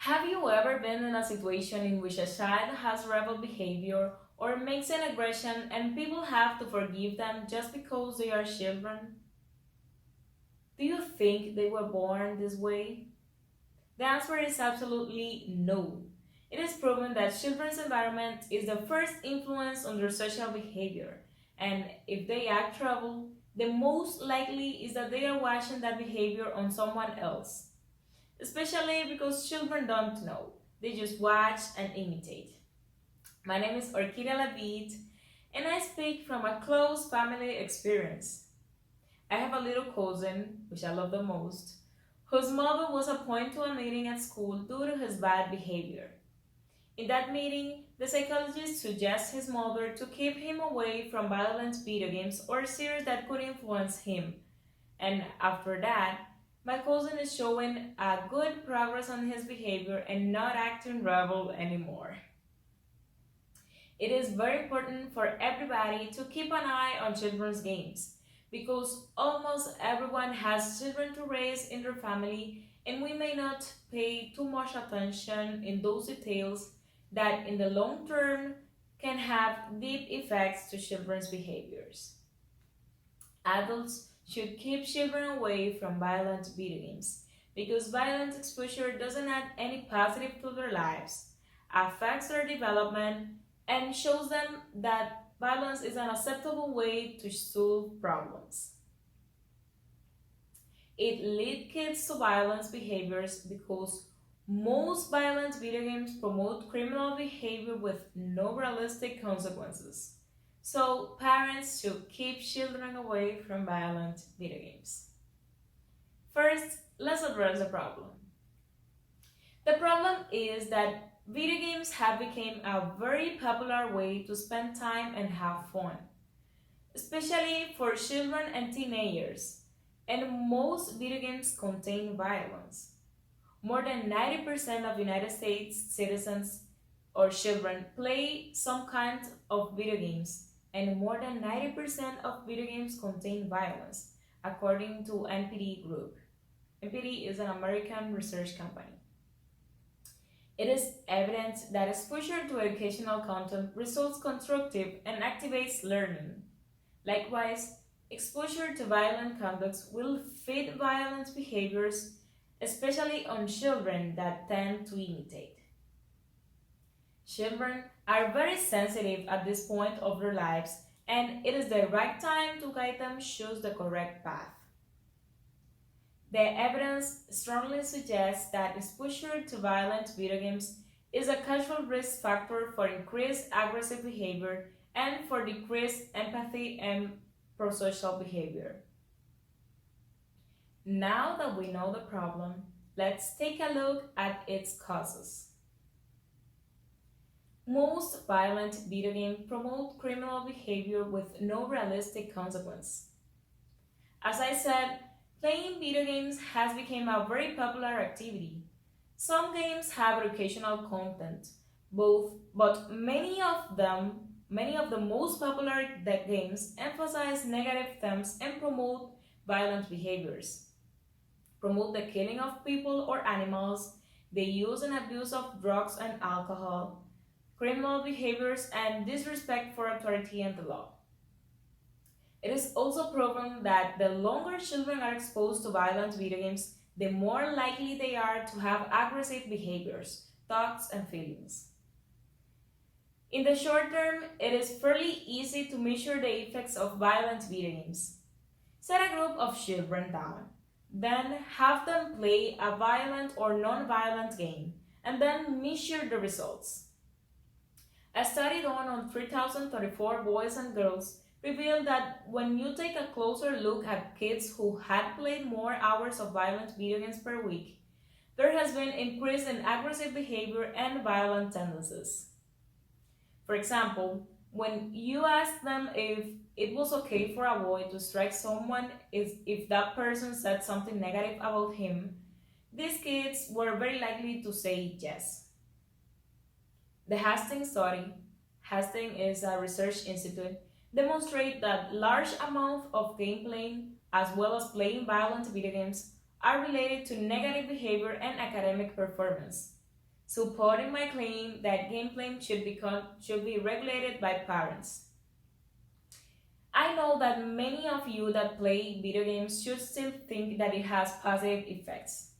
Have you ever been in a situation in which a child has rebel behavior or makes an aggression and people have to forgive them just because they are children? Do you think they were born this way? The answer is absolutely no. It is proven that children's environment is the first influence on their social behavior, and if they act trouble, the most likely is that they are watching that behavior on someone else. Especially because children don't know, they just watch and imitate. My name is Orquidea La Beet, and I speak from a close family experience. I have a little cousin, which I love the most, whose mother was appointed to a meeting at school due to his bad behavior. In that meeting, the psychologist suggests his mother to keep him away from violent video games or series that could influence him. And after that, my cousin is showing a good progress on his behavior and not acting rebel anymore. It is very important for everybody to keep an eye on children's games because almost everyone has children to raise in their family and we may not pay too much attention in those details that in the long term can have deep effects to children's behaviors. Adults should keep children away from violent video games because violent exposure doesn't add any positive to their lives, affects their development, and shows them that violence is an acceptable way to solve problems. It leads kids to violent behaviors because most violent video games promote criminal behavior with no realistic consequences. So, parents should keep children away from violent video games. First, let's address the problem. The problem is that video games have become a very popular way to spend time and have fun, especially for children and teenagers, and most video games contain violence. More than 90% of United States citizens or children play some kind of video games, and more than 90% of video games contain violence, according to NPD Group. NPD is an American research company. It is evident that exposure to educational content results constructive and activates learning. Likewise, exposure to violent conducts will feed violent behaviors, especially on children that tend to imitate. Children are very sensitive at this point of their lives, and it is the right time to guide them choose the correct path. The evidence strongly suggests that exposure to violent video games is a causal risk factor for increased aggressive behavior and for decreased empathy and prosocial behavior. Now that we know the problem, let's take a look at its causes. Most violent video games promote criminal behavior with no realistic consequence. As I said, playing video games has become a very popular activity. Some games have educational content, but many of the most popular games emphasize negative themes and promote violent behaviors, promote the killing of people or animals, the use and abuse of drugs and alcohol, criminal behaviors, and disrespect for authority and the law. It is also proven that the longer children are exposed to violent video games, the more likely they are to have aggressive behaviors, thoughts, and feelings. In the short term, it is fairly easy to measure the effects of violent video games. Set a group of children down, then have them play a violent or non-violent game, and then measure the results. A study done on 3,034 boys and girls revealed that when you take a closer look at kids who had played more hours of violent video games per week, there has been increase in aggressive behavior and violent tendencies. For example, when you ask them if it was okay for a boy to strike someone if that person said something negative about him, these kids were very likely to say yes. The Hastings study, Hastings is a research institute, demonstrate that large amounts of game playing as well as playing violent video games are related to negative behavior and academic performance. supporting my claim that gameplay should be regulated by parents. I know that many of you that play video games should still think that it has positive effects.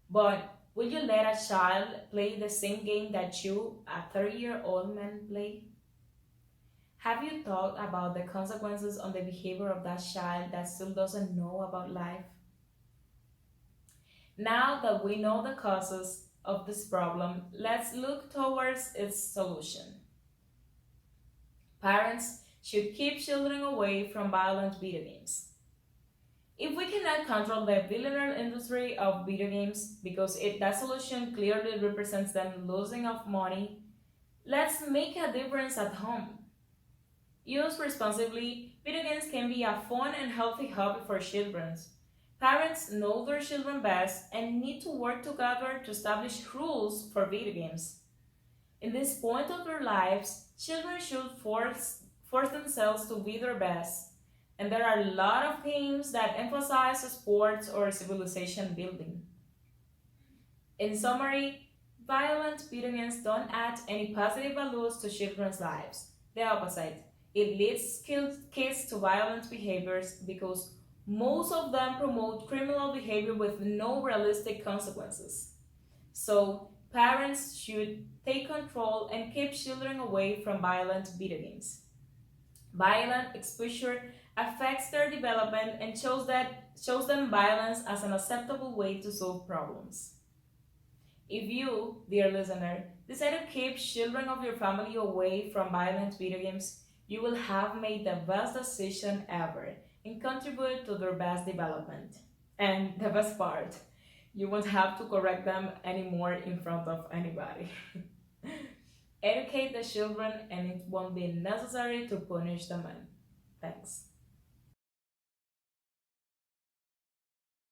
But will you let a child play the same game that you, a 30-year-old man, play? Have you thought about the consequences on the behavior of that child that still doesn't know about life? Now that we know the causes of this problem, let's look towards its solution. Parents should keep children away from violent video games. If we cannot control the billionaire industry of video games because that solution clearly represents them losing of money, let's make a difference at home. Used responsibly, video games can be a fun and healthy hobby for children. Parents know their children best and need to work together to establish rules for video games. In this point of their lives, children should force themselves to be their best. And there are a lot of games that emphasize sports or civilization building. In summary, violent video games don't add any positive values to children's lives. The opposite. It leads kids to violent behaviors because most of them promote criminal behavior with no realistic consequences. So, parents should take control and keep children away from violent video games. Violent exposure affects their development and shows them violence as an acceptable way to solve problems. If you, dear listener, decide to keep children of your family away from violent video games, you will have made the best decision ever and contribute to their best development. And the best part, you won't have to correct them anymore in front of anybody. Educate the children and it won't be necessary to punish them. Thanks.